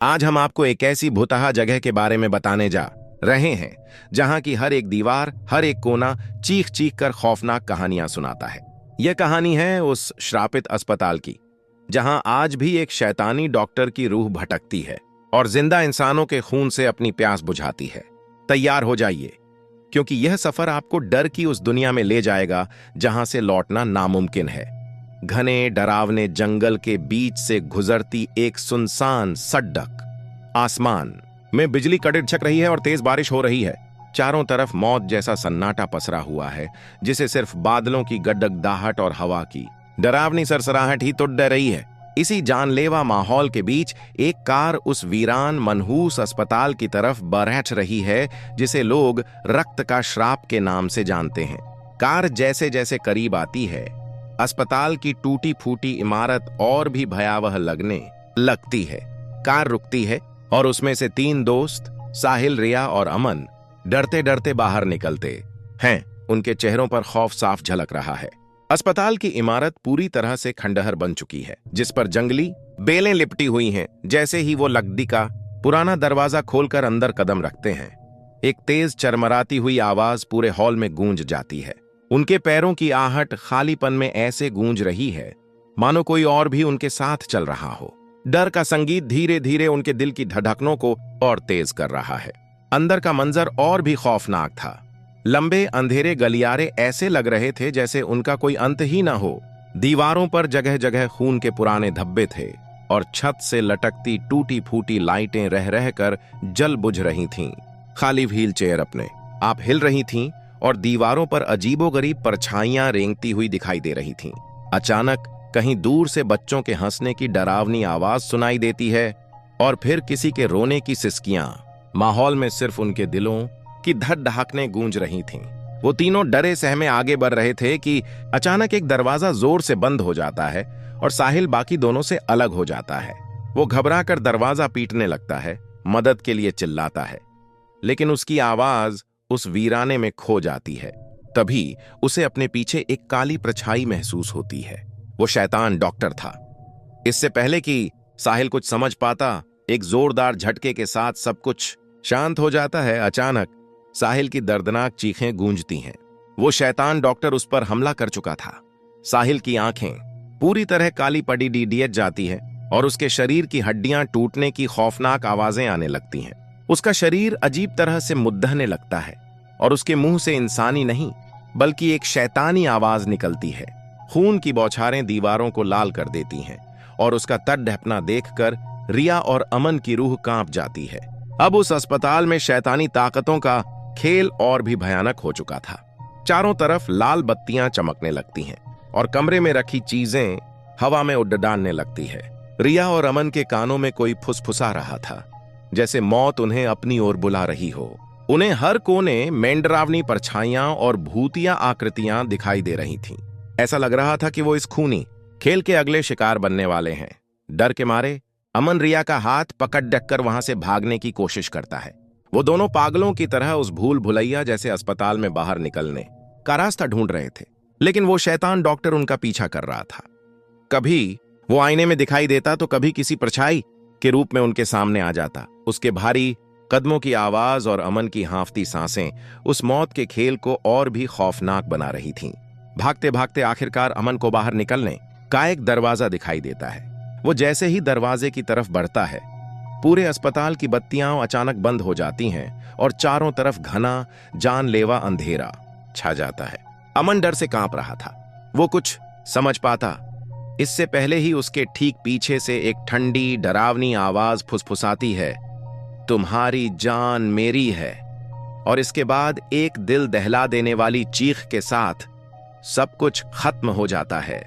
आज हम आपको एक ऐसी भुतहा जगह के बारे में बताने जा रहे हैं जहां की हर एक दीवार, हर एक कोना चीख चीख कर खौफनाक कहानियां सुनाता है। यह कहानी है उस श्रापित अस्पताल की जहां आज भी एक शैतानी डॉक्टर की रूह भटकती है और जिंदा इंसानों के खून से अपनी प्यास बुझाती है। तैयार हो जाइए, क्योंकि यह सफर आपको डर की उस दुनिया में ले जाएगा जहां से लौटना नामुमकिन है। घने डरावने जंगल के बीच से गुजरती एक सुनसान सड़क, आसमान में बिजली कड़क रही है और तेज बारिश हो रही है। चारों तरफ मौत जैसा सन्नाटा पसरा हुआ है, जिसे सिर्फ बादलों की गड़गड़ाहट और हवा की डरावनी सरसराहट ही तो डर रही है। इसी जानलेवा माहौल के बीच एक कार उस वीरान मनहूस अस्पताल की तरफ बरहच रही है जिसे लोग रक्त का श्राप के नाम से जानते हैं। कार जैसे जैसे करीब आती है, अस्पताल की टूटी फूटी इमारत और भी भयावह लगने लगती है। कार रुकती है और उसमें से तीन दोस्त साहिल, रिया और अमन डरते डरते बाहर निकलते हैं। उनके चेहरों पर खौफ साफ झलक रहा है। अस्पताल की इमारत पूरी तरह से खंडहर बन चुकी है, जिस पर जंगली बेलें लिपटी हुई हैं। जैसे ही वो लकड़ी का पुराना दरवाजा खोलकर अंदर कदम रखते हैं, एक तेज चरमराती हुई आवाज पूरे हॉल में गूंज जाती है। उनके पैरों की आहट खालीपन में ऐसे गूंज रही है मानो कोई और भी उनके साथ चल रहा हो। डर का संगीत धीरे धीरे उनके दिल की धड़कनों को और तेज कर रहा है। अंदर का मंजर और भी खौफनाक था। लंबे अंधेरे गलियारे ऐसे लग रहे थे जैसे उनका कोई अंत ही ना हो। दीवारों पर जगह जगह खून के पुराने धब्बे थे और छत से लटकती टूटी फूटी लाइटें रह रहकर जल बुझ रही थीं। खाली व्हील चेयर अपने आप हिल रही थीं और दीवारों पर अजीबोगरीब परछाइयां रेंगती हुई दिखाई दे रही थीं। अचानक कहीं दूर से बच्चों के हंसने की डरावनी आवाज सुनाई देती है और फिर किसी के रोने की सिसकियां। माहौल में सिर्फ उनके दिलों की धड़कनें गूंज रही थीं। वो तीनों डरे सहमे आगे बढ़ रहे थे कि अचानक एक दरवाजा जोर से बंद हो जाता है और साहिल बाकी दोनों से अलग हो जाता है। वो घबराकर दरवाजा पीटने लगता है, मदद के लिए चिल्लाता है, लेकिन उसकी आवाज उस वीराने में खो जाती है। तभी उसे अपने पीछे एक काली परछाई महसूस होती है। वो शैतान डॉक्टर था। इससे पहले कि साहिल कुछ समझ पाता, एक जोरदार झटके के साथ सब कुछ शांत हो जाता है। अचानक साहिल की दर्दनाक चीखें गूंजती हैं। वो शैतान डॉक्टर उस पर हमला कर चुका था। साहिल की आंखें पूरी तरह काली पड़ी डीडीएच जाती है और उसके शरीर की हड्डियां टूटने की खौफनाक आवाजें आने लगती हैं। उसका शरीर अजीब तरह से मुद्दहने लगता है और उसके मुंह से इंसानी नहीं बल्कि एक शैतानी आवाज निकलती है। खून की बौछारें दीवारों को लाल कर देती हैं और उसका तड़पना देखकर रिया और अमन की रूह कांप जाती है। अब उस अस्पताल में शैतानी ताकतों का खेल और भी भयानक हो चुका था। चारों तरफ लाल बत्तियां चमकने लगती हैं और कमरे में रखी चीजें हवा में उड़ डालने लगती है। रिया और अमन के कानों में कोई फुसफुसा रहा था, जैसे मौत उन्हें अपनी ओर बुला रही हो। उन्हें हर कोने मेंढरावनी परछाइयां और भूतिया आकृतियां दिखाई दे रही थीं। ऐसा लग रहा था कि वो इस खूनी खेल के अगले शिकार बनने वाले हैं। डर के मारे अमन रिया का हाथ पकड़ डककर वहां से भागने की कोशिश करता है। वो दोनों पागलों की तरह उस भूल भुलैया जैसे अस्पताल में बाहर निकलने का रास्ता ढूंढ रहे थे, लेकिन वो शैतान डॉक्टर उनका पीछा कर रहा था। कभी वो आईने में दिखाई देता तो कभी किसी परछाई के रूप में उनके सामने आ जाता। उसके भारी कदमों की आवाज और अमन की हांफती सांसें उस मौत के खेल को और भी खौफनाक बना रही थीं। भागते भागते आखिरकार अमन को बाहर निकलने का एक दरवाजा दिखाई देता है। वो जैसे ही दरवाजे की तरफ बढ़ता है, पूरे अस्पताल की बत्तियां अचानक बंद हो जाती हैं और चारों तरफ घना जानलेवा अंधेरा छा जाता है। अमन डर से कांप रहा था। वो कुछ समझ पाता इससे पहले ही उसके ठीक पीछे से एक ठंडी डरावनी आवाज फुसफुसाती है, तुम्हारी जान मेरी है। और इसके बाद एक दिल दहला देने वाली चीख के साथ सब कुछ खत्म हो जाता है।